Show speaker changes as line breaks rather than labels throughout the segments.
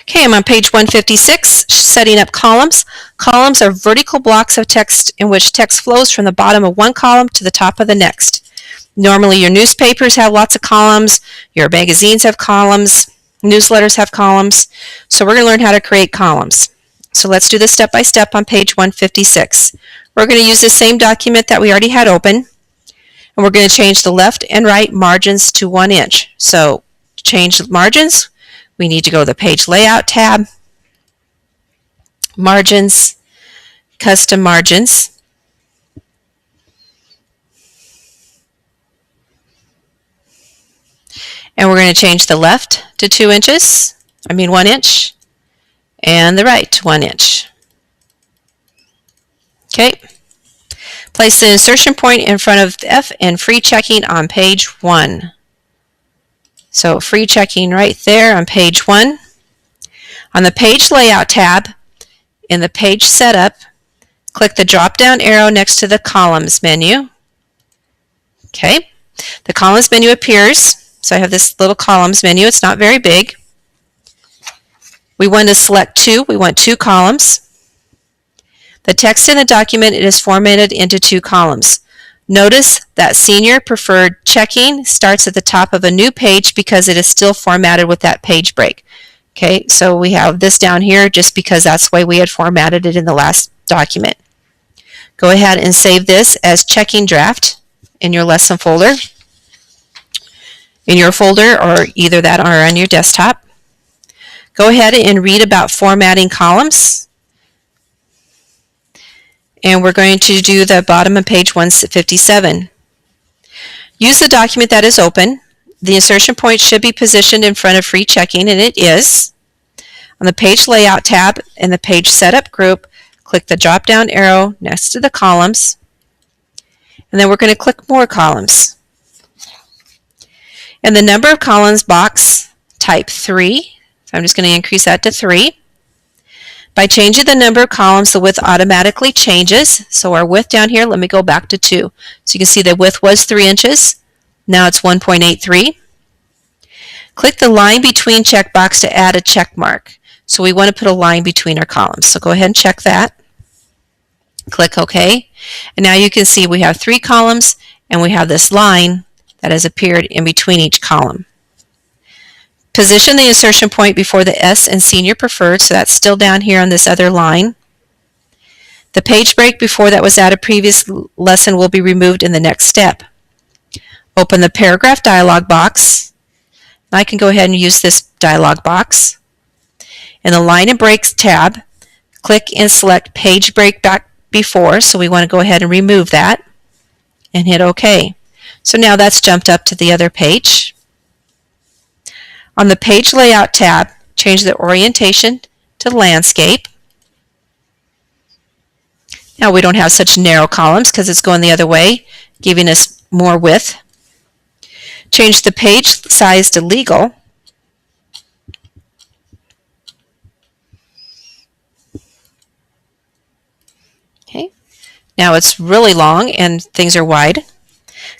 Okay, I'm on page 156, setting up columns. Columns are vertical blocks of text in which text flows from the bottom of one column to the top of the next. Normally your newspapers have lots of columns, your magazines have columns, newsletters have columns. So we're going to learn how to create columns. So let's do this step by step on page 156. We're going to use the same document that we already had open, and we're going to change the left and right margins to 1 inch. So to change the margins, we need to go to the Page Layout tab, Margins, Custom Margins. And we're going to change the left to 1 inch, and the right to 1 inch. Okay. Place the insertion point in front of F and free checking on page 1. So free checking right there on page 1. On the Page Layout tab, in the Page Setup, click the drop-down arrow next to the Columns menu. Okay. The Columns menu appears. So I have this little Columns menu. It's not very big. We want to select 2. We want 2 columns. The text in the document is formatted into 2 columns. Notice that Senior Preferred Checking starts at the top of a new page because it is still formatted with that page break. Okay, so we have this down here just because that's the way we had formatted it in the last document. Go ahead and save this as Checking Draft in your lesson folder, in your folder, or either that or on your desktop. Go ahead and read about formatting columns. And we're going to do the bottom of page 157. Use the document that is open. The insertion point should be positioned in front of free checking, and it is. On the Page Layout tab in the Page Setup group, click the drop-down arrow next to the columns, and then we're going to click More Columns. In the Number of Columns box, type 3. So I'm just going to increase that to 3. By changing the number of columns, the width automatically changes. So our width down here, let me go back to 2. So you can see the width was 3 inches. Now it's 1.83. Click the line between checkbox to add a check mark. So we want to put a line between our columns. So go ahead and check that. Click OK. And now you can see we have 3 columns and we have this line that has appeared in between each column. Position the insertion point before the S and Senior Preferred, so that's still down here on this other line. The page break before that was added previous lesson will be removed in the next step. Open the Paragraph dialog box. I can go ahead and use this dialog box. In the Line and Breaks tab, click and select Page Break Back Before, so we want to go ahead and remove that, and hit OK. So now that's jumped up to the other page. On the Page Layout tab, change the orientation to Landscape. Now we don't have such narrow columns because it's going the other way, giving us more width. Change the page size to Legal. Okay. Now it's really long and things are wide.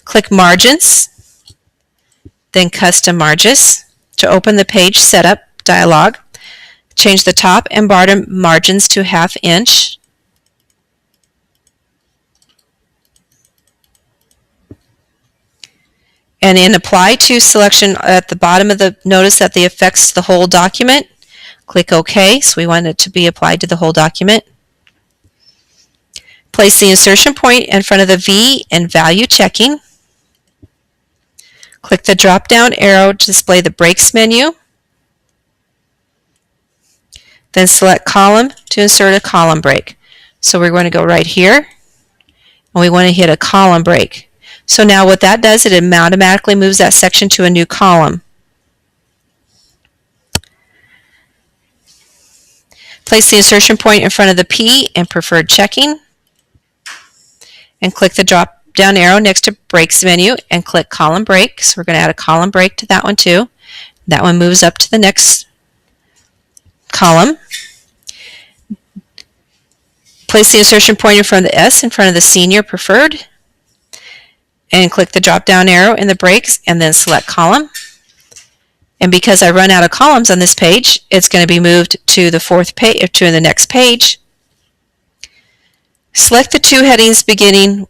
Click Margins, then Custom Margins. To open the Page Setup dialog, change the top and bottom margins to 1/2 inch. And in Apply To selection at the bottom of the, notice that the affects the whole document. Click OK, so we want it to be applied to the whole document. Place the insertion point in front of the V in Value Checking. Click the drop-down arrow to display the Breaks menu. Then select Column to insert a column break. So we're going to go right here, and we want to hit a column break. So now what that does, it automatically moves that section to a new column. Place the insertion point in front of the P in Preferred Checking, and click the drop-down arrow next to Breaks menu and click Column Break. So we're going to add a column break to that one too. That one moves up to the next column. Place the insertion point in front of the S in front of the Senior Preferred, and click the drop-down arrow in the Breaks and then select Column. And because I run out of columns on this page, it's going to be moved to the fourth page, or to the next page. Select the two headings beginning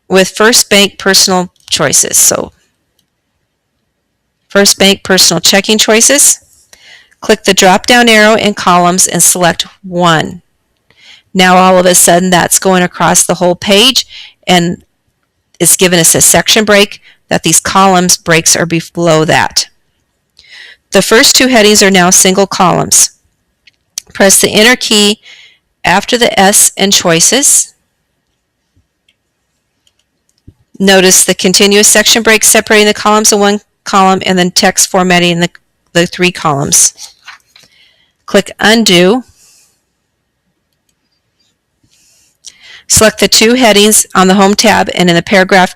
with First Bank Personal Choices. So First Bank Personal Checking Choices. Click the drop-down arrow in columns and select 1. Now all of a sudden that's going across the whole page and it's given us a section break that these columns breaks are below that. The first two headings are now single columns. Press the Enter key after the S in Choices. Notice the continuous section break separating the columns in one column and then text formatting the 3 columns. Click Undo. Select the 2 headings on the Home tab and in the paragraph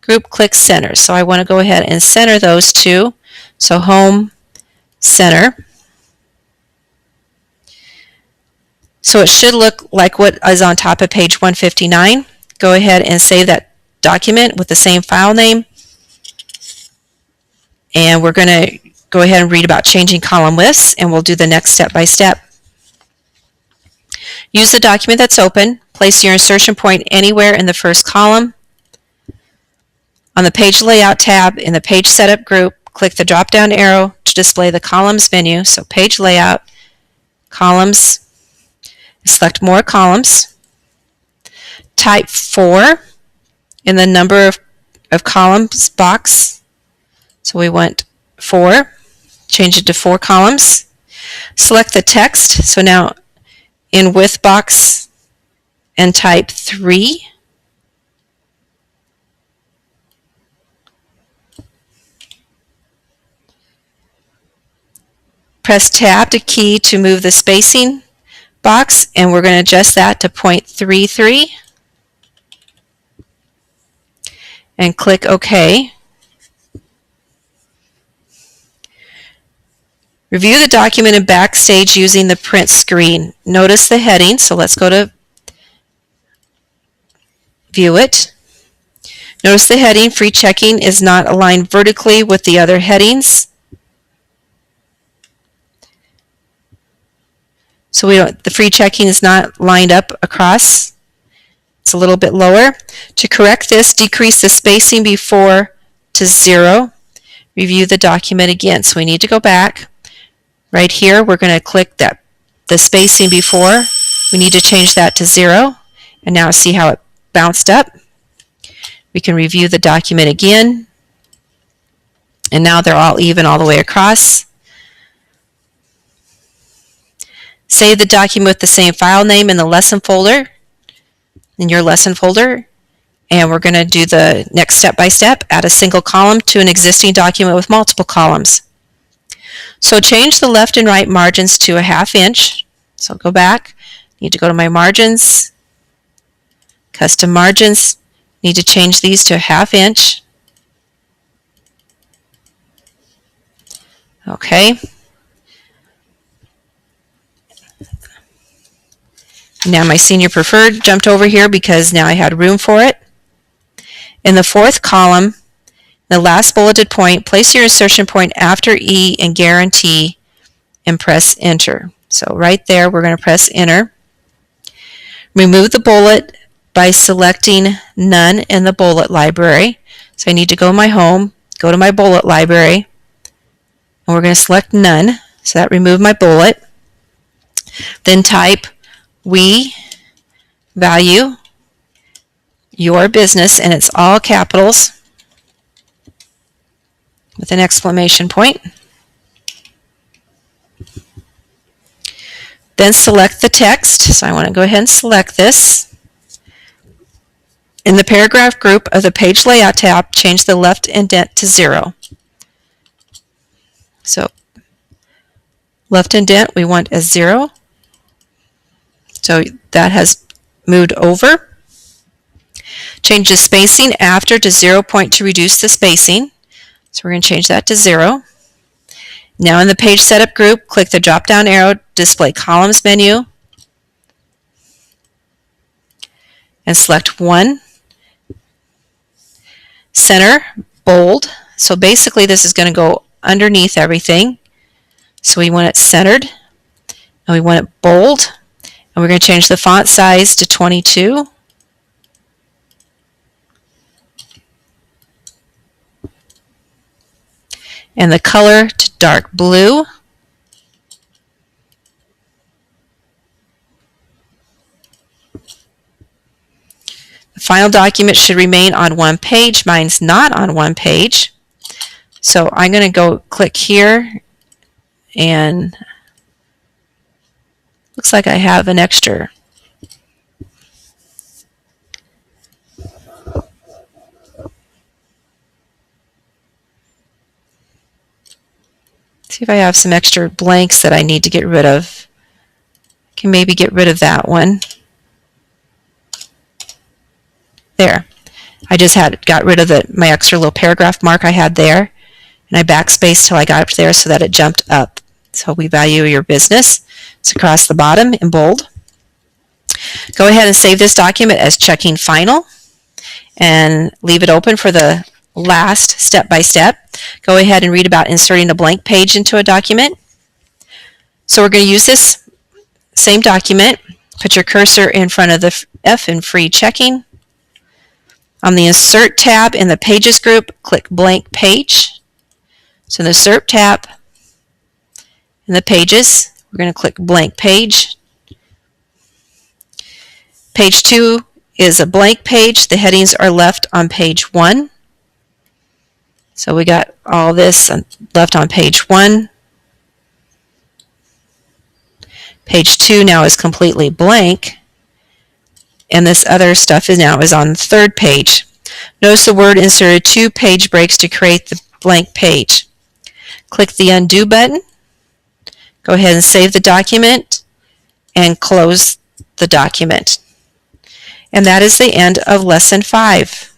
group click Center. So I want to go ahead and center those 2. So Home, Center. So it should look like what is on top of page 159. Go ahead and save that document with the same file name. And we're going to go ahead and read about changing column widths, and we'll do the next step by step. Use the document that's open. Place your insertion point anywhere in the first column. On the Page Layout tab in the Page Setup group, click the drop-down arrow to display the Columns menu. So Page Layout, Columns, select More Columns. Type 4 in the number of columns box. So we want 4. Change it to 4 columns. Select the text. So now in width box and type 3. Press Tab to key to move the spacing box, and we're going to adjust that to 0.33 and click OK. Review the document in Backstage using the print screen. Notice the heading, so let's go to View It. Notice the heading, Free Checking, is not aligned vertically with the other headings. So the free checking is not lined up across. It's a little bit lower. To correct this, decrease the spacing before to 0. Review the document again. So we need to go back. Right here, we're going to click the spacing before. We need to change that to 0. And now see how it bounced up. We can review the document again. And now they're all even all the way across. Save the document with the same file name in the lesson folder, in your lesson folder, and we're going to do the next step by step. Add a single column to an existing document with multiple columns. So change the left and right margins to a 1/2 inch. So go back, need to go to my margins, custom margins, need to change these to a 1/2 inch. Okay. Now my senior preferred jumped over here because now I had room for it. In the 4th column, the last bulleted point, place your insertion point after E and guarantee and press Enter. So right there, we're going to press Enter. Remove the bullet by selecting None in the bullet library. So I need to go to my home, go to my bullet library, and we're going to select None. So that removed my bullet. Then type We value your business, and it's all capitals with an exclamation point. Then select the text. So I want to go ahead and select this. In the paragraph group of the Page Layout tab, change the left indent to 0. So left indent we want as 0. So that has moved over. Change the spacing after to 0 point to reduce the spacing. So we're going to change that to 0. Now in the Page Setup group, click the drop-down arrow, Display Columns menu, and select 1. Center, bold, So basically this is going to go underneath everything. So we want it centered, and we want it bold, and we're going to change the font size to 22. And the color to dark blue. The final document should remain on one page. Mine's not on one page. So I'm going to go click here, and looks like I have an extra. See if I have some extra blanks that I need to get rid of. I can maybe get rid of that one. There. I just got rid of my extra little paragraph mark I had there, and I backspaced till I got up there so that it jumped up. So we value your business. It's across the bottom in bold. Go ahead and save this document as checking final, and leave it open for the last step-by-step. Go ahead and read about inserting a blank page into a document. So we're going to use this same document. Put your cursor in front of the F in free checking. On the Insert tab in the Pages group, click Blank Page. So in the Insert tab in the Pages, we're going to click Blank Page. Page 2 is a blank page. The headings are left on page 1. So we got all this left on page 1. Page 2 now is completely blank, and this other stuff is on the third page. Notice the Word inserted 2 page breaks to create the blank page. Click the Undo button. Go ahead and save the document and close the document. And that is the end of Lesson 5.